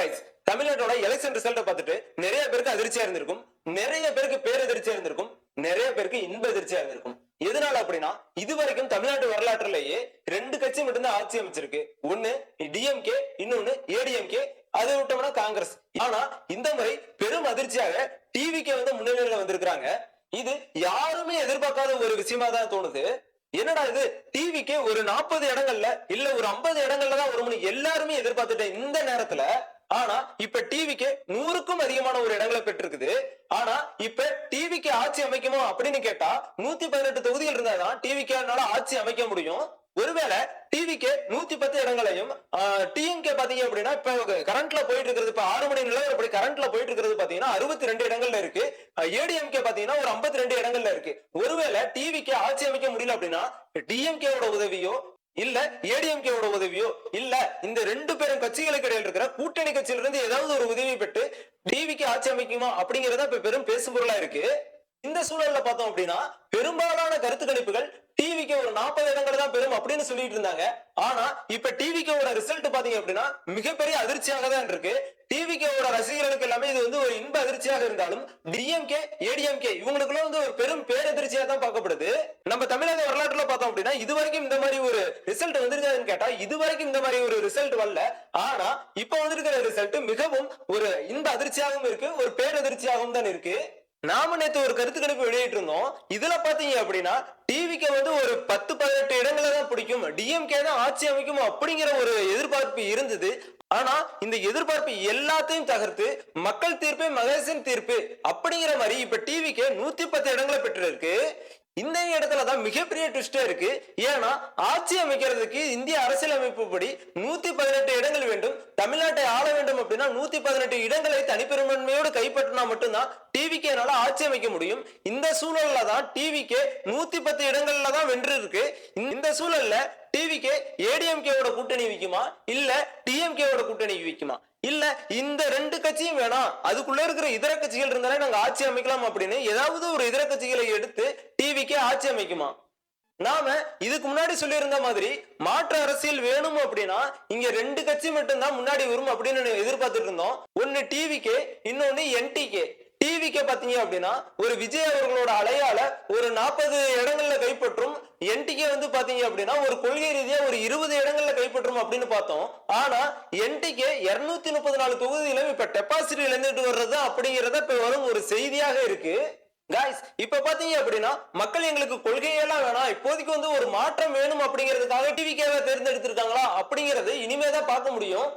Guys, தமிழ்நாட்டோட election ரிசல்ட்டை பார்த்துட்டு நிறைய பேருக்கு அதிர்ச்சியா இருந்திருக்கும், நிறைய பேருக்கு பேரதிர்ச்சியா இருந்திருக்கும், நிறைய பேருக்கு இன்ப அதிர்ச்சியா இருந்திருக்கும். எதனால அப்படின்னா, இதுவரைக்கும் தமிழ்நாட்டு வரலாற்றுலயே 2 கட்சி மட்டும்தான் ஆட்சி அமைச்சிருக்கு. ஒன்னு டிஎம்கே, இன்னொன்னு ஏடிஎம்கே. அதை விட்டோம்னா காங்கிரஸ். ஆனா இந்த முறை பெரும் அதிர்ச்சியாக டிவிகே வந்து முன்னிலையில வந்திருக்காங்க. இது யாருமே எதிர்பார்க்காத ஒரு விஷயமா தான் தோணுது. என்னடா இது, டிவிக்கு ஒரு 40 இடங்கள்ல இல்ல ஒரு 50 இடங்கள்ல தான் வரும்னு எல்லாருமே எதிர்பார்த்துட்ட இந்த நேரத்துல, ஆனா இப்ப டிவிக்கு 100க்கும் அதிகமான ஒரு இடங்களை பெற்றிருக்குது. ஆனா இப்ப டிவிக்கு ஆட்சி அமைக்குமோ அப்படின்னு கேட்டா 118 தொகுதிகள் இருந்தாதான் டிவிக்கால ஆட்சி அமைக்க முடியும். ஒருவேளை டிவிக்கு 110 இடங்களையும் டிஎம்கே பாத்தீங்க அப்படின்னா இப்ப கரண்ட்ல போயிட்டு இருக்கிறது, இப்ப 6 மணி நிலவரப்படி கரண்ட்ல போயிட்டு இருக்கிறது பாத்தீங்கன்னா 62 இடங்கள்ல இருக்கு. ஏடிஎம்கே பாத்தீங்கன்னா ஒரு 52 இடங்கள்ல இருக்கு. ஒருவேளை டிவிக்கு ஆட்சி அமைக்க முடியல அப்படின்னா டிஎம்கேவோட உதவியோ இல்ல ஏடிஎம்கேவோட உதவியோ இல்ல இந்த 2 பேரும் கட்சிகளுக்கு இடையில் இருக்கிற கூட்டணி கட்சியில இருந்து ஏதாவது ஒரு உதவி பெற்று டிவிக்கு ஆட்சி அமைக்குமா அப்படிங்கறத இப்ப பெரும் பேசும் பொருளா இருக்கு. இந்த சூழல்ல பார்த்தோம் அப்படின்னா பெரும்பாலான கருத்து கணிப்புகள் டிவிக்கு ஒரு 40 இடங்கள் தான் பெறும் அப்படின்னு சொல்லிட்டு இருந்தாங்க. ஆனா இப்ப டிவிக்கோட ரிசல்ட் பாத்தீங்க அப்படின்னா மிகப்பெரிய அதிர்ச்சியாக தான் இருக்கு. டிவிக்கோட ரசிகர்களுக்கு எல்லாமே இது வந்து ஒரு இன்ப அதிர்ச்சியாக இருந்தாலும் டிஎம்கே ஏடிஎம்கே இவங்களுக்குள்ள வந்து ஒரு பெரும் பேரதிர்ச்சியா தான் பார்க்கப்படுது. நம்ம தமிழக வரலாற்றுல பார்த்தோம் அப்படின்னா இதுவரைக்கும் இந்த மாதிரி ஒரு ரிசல்ட் வந்திருக்காதுன்னு கேட்டா இதுவரைக்கும் இந்த மாதிரி ஒரு ரிசல்ட் வரல. ஆனா இப்ப வந்திருக்கிற ரிசல்ட் மிகவும் ஒரு இன்ப அதிர்ச்சியாகவும் இருக்கு, ஒரு பேரதிர்ச்சியாகவும் தான் இருக்கு. நாம நேத்து ஒரு கருத்து கணிப்பு வெளியிட்டு இருந்தோம். இதுல பாத்தீங்க அப்படின்னா டிவிக்கு வந்து ஒரு 10-18 இடங்களை தான் பிடிக்கும், டிஎம்கே தான் ஆட்சி அமைக்கும் அப்படிங்கிற ஒரு எதிர்பார்ப்பு இருந்தது. ஆனா இந்த எதிர்பார்ப்பு எல்லாத்தையும் தகர்த்து மக்கள் தீர்ப்பே மகேசன் தீர்ப்பு அப்படிங்கிற மாதிரி இப்ப டிவிக்கு 110 இடங்களை பெற்றிருக்கு. இந்த இடத்துலதான் மிகப்பெரிய ட்விஸ்டா இருக்கு. ஏன்னா ஆட்சி அமைக்கிறதுக்கு இந்திய அரசியலமைப்பு படி 118 இடங்கள் வேண்டும். தமிழ்நாட்டை ஆள வேண்டும் அப்படின்னா 118 இடங்களை தனிப்பெரும்பான்மையோடு கைப்பற்றினா மட்டும்தான் டிவிக்கேனால ஆட்சி அமைக்க முடியும். இந்த சூழல்ல தான் டிவிக்கே 110 இடங்கள்ல தான் வென்று இருக்கு. இந்த சூழல்ல டிவிக்கே ஏடிஎம்கேவோட கூட்டணி வைக்குமா இல்ல டிஎம்கேவோட கூட்டணி வைக்குமா இல்ல இந்த 2 கட்சியும் வேணாம் அதுக்குள்ள இருக்கிற இதர கட்சிகள் இருந்தாலே நாங்க ஆட்சி அமைக்கலாம் அப்படின்னு ஏதாவது ஒரு இதர கட்சிகளை எடுத்து டிவிக்கே ஆட்சி அமைக்குமா? நாம இதுக்கு முன்னாடி சொல்லி இருந்த மாதிரி மாற்று அரசியல் வேணும் அப்படின்னா இங்க 2 கட்சி மட்டும் தான் முன்னாடி வரும் அப்படின்னு எதிர்பார்த்துட்டு இருந்தோம். ஒன்னு டிவிகே, இன்னொன்னு என்டிகே. டிவிக்கு பாத்தீங்க அப்படின்னா ஒரு விஜய் அவர்களோட அலையால ஒரு 40 இடங்கள்ல கைப்பற்றும், என்டிகே வந்து பாத்தீங்க அப்படின்னா ஒரு கொள்கை ரீதியா ஒரு 20 இடங்கள்ல கைப்பற்றும் அப்படின்னு பார்த்தோம். ஆனா என்டிகே 234 தொகுதியிலும் இப்ப டெபாசிட் இழந்துட்டு வர்றது அப்படிங்கறத இப்ப வரும் ஒரு செய்தியாக இருக்கு. காய்ஸ், இப்ப பாத்தீங்க அப்படின்னா மக்கள் எங்களுக்கு கொள்கையெல்லாம் வேணாம், இப்போதைக்கு வந்து ஒரு மாற்றம் வேணும் அப்படிங்கிறதுக்காக டிவிக்கேவை தேர்ந்தெடுத்திருக்காங்களா அப்படிங்கறது இனிமேதான் பார்க்க முடியும்.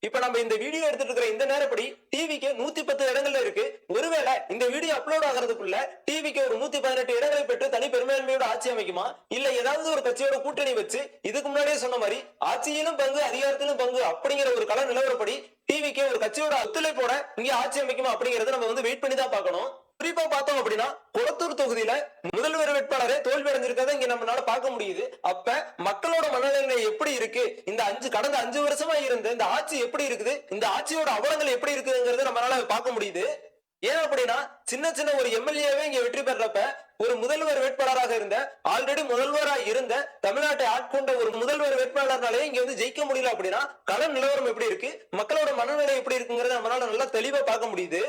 இப்ப நம்ம இந்த வீடியோ எடுத்துட்டு இருக்கிற இந்த நேரப்படி டிவிக்கு 110 இடங்கள்ல இருக்கு. ஒருவேளை இந்த வீடியோ அப்லோட் ஆகிறதுக்குள்ள டிவிக்கு ஒரு 118 இடங்களை பெற்று தனி பெரும்பான்மையோட ஆட்சி அமைக்குமா இல்ல ஏதாவது ஒரு கட்சியோட கூட்டணி வச்சு இதுக்கு முன்னாடியே சொன்ன மாதிரி ஆட்சியிலும் பங்கு அதிகாரத்திலும் பங்கு அப்படிங்கிற ஒரு கள நிலவரப்படி டிவிக்கு ஒரு கட்சியோட ஒத்துழைப்போட இங்க ஆட்சி அமைக்குமா அப்படிங்கறத நம்ம வந்து வெயிட் பண்ணி தான் பார்க்கணும். குறிப்பா பார்த்தோம் அப்படின்னா கொளத்தூர் தொகுதியில முதல்வர் வேட்பாளரே தோல்வி அடைஞ்சிருக்கதை இங்க நம்மளால பார்க்க முடியுது. அப்ப மக்களோட மனநிலை எப்படி இருக்கு, இந்த கடந்த 5 வருஷமா இருந்த இந்த ஆட்சி எப்படி இருக்குது, இந்த ஆட்சியோட அவலங்கள் எப்படி இருக்குதுங்கிறத நம்மளால பார்க்க முடியுது. ஏன் அப்படின்னா சின்ன ஒரு எம்எல்ஏவே இங்க வெற்றி பெறப்ப ஒரு முதல்வர் வேட்பாளராக இருந்த ஆல்ரெடி முதல்வராக இருந்த தமிழ்நாட்டை ஆட்கொண்ட ஒரு முதல்வர் வேட்பாளர்னாலே இங்க வந்து ஜெயிக்க முடியல அப்படின்னா கள நிலவரம் எப்படி இருக்கு, மக்களோட மனநிலை எப்படி இருக்குங்கிறத நம்மளால நல்லா தெளிவா பார்க்க முடியுது.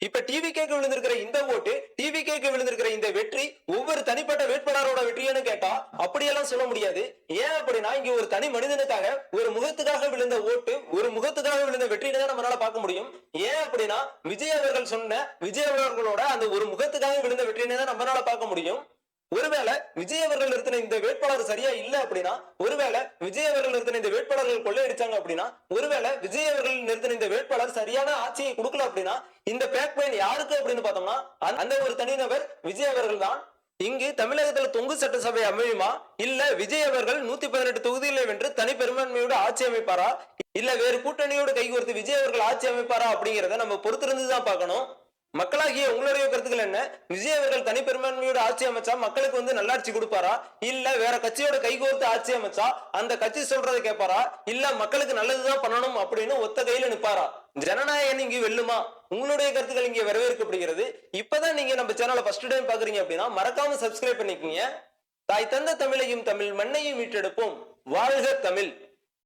இப்ப டிவிகேக்கு விழுந்திருக்கிற இந்த ஓட்டு, டிவிகேக்கு விழுந்திருக்கிற இந்த வெற்றி ஒவ்வொரு தனிப்பட்ட வேட்பாளரோட வெற்றின்னு கேட்டா அப்படியெல்லாம் சொல்ல முடியாது. ஏன் அப்படின்னா இங்க ஒரு தனி மனிதனுக்காக ஒரு முகத்துக்காக விழுந்த ஓட்டு, ஒரு முகத்துக்காக விழுந்த வெற்றின்னு தான் நம்மளால பார்க்க முடியும். ஏன் அப்படின்னா விஜய் அவர்கள் சொன்ன விஜய் அவர்களோட அந்த ஒரு முகத்துக்காக விழுந்த வெற்றின்னு தான் நம்மளால பார்க்க முடியும். ஒருவேளை விஜய் அவர்கள் நிறுத்தின இந்த வேட்பாளர் சரியா இல்ல அப்படின்னா, ஒருவேளை விஜய் அவர்கள் நிறுத்தின இந்த வேட்பாளர்கள் கொள்ளையடிச்சாங்க அப்படின்னா, ஒருவேளை விஜய் அவர்கள் நிறுத்தின இந்த வேட்பாளர் சரியான ஆட்சியை கொடுக்கல அப்படின்னா இந்த பேக்பெயின் யாருக்கு அப்படின்னு பார்த்தோம்னா அந்த ஒரு தனிநபர் விஜய் அவர்கள் தான். இங்கு தமிழகத்துல தொங்கு சட்டசபை அமையுமா இல்ல விஜய் அவர்கள் 118 தொகுதிகளை வென்று தனி பெரும்பான்மையோடு ஆட்சி அமைப்பாரா இல்ல வேறு கூட்டணியோடு கைகோர்த்து விஜய் அவர்கள் ஆட்சி அமைப்பாரா அப்படிங்கிறத நம்ம பொறுத்திருந்துதான் பார்க்கணும். மக்களாகிய உங்களுடைய கருத்துக்கள் என்ன? விஜய் அவர்கள் தனி பெரும்பான்மையோட ஆட்சி அமைச்சா மக்களுக்கு வந்து நல்லாட்சி கொடுப்பாரா இல்ல வேற கட்சியோட கைகோர்த்து ஆட்சி அமைச்சா அந்த கட்சி சொல்றதை கேட்பாரா இல்ல மக்களுக்கு நல்லதுதான் பண்ணணும் அப்படின்னு ஒத்த கையில நிப்பாரா? ஜனநாயகம் இங்கு வெல்லுமா? உங்களுடைய கருத்துக்கள் இங்கே வரவேற்கப்படுகிறது. இப்பதான் நீங்க நம்ம சேனலை ஃபர்ஸ்ட் டைம் பாக்குறீங்க அப்படின்னா மறக்காம சப்ஸ்கிரைப் பண்ணிக்கோங்க. தாய் தந்த தமிழையும் தமிழ் மண்ணையும் மீட்டெடுப்போம். வாழ்க தமிழ்.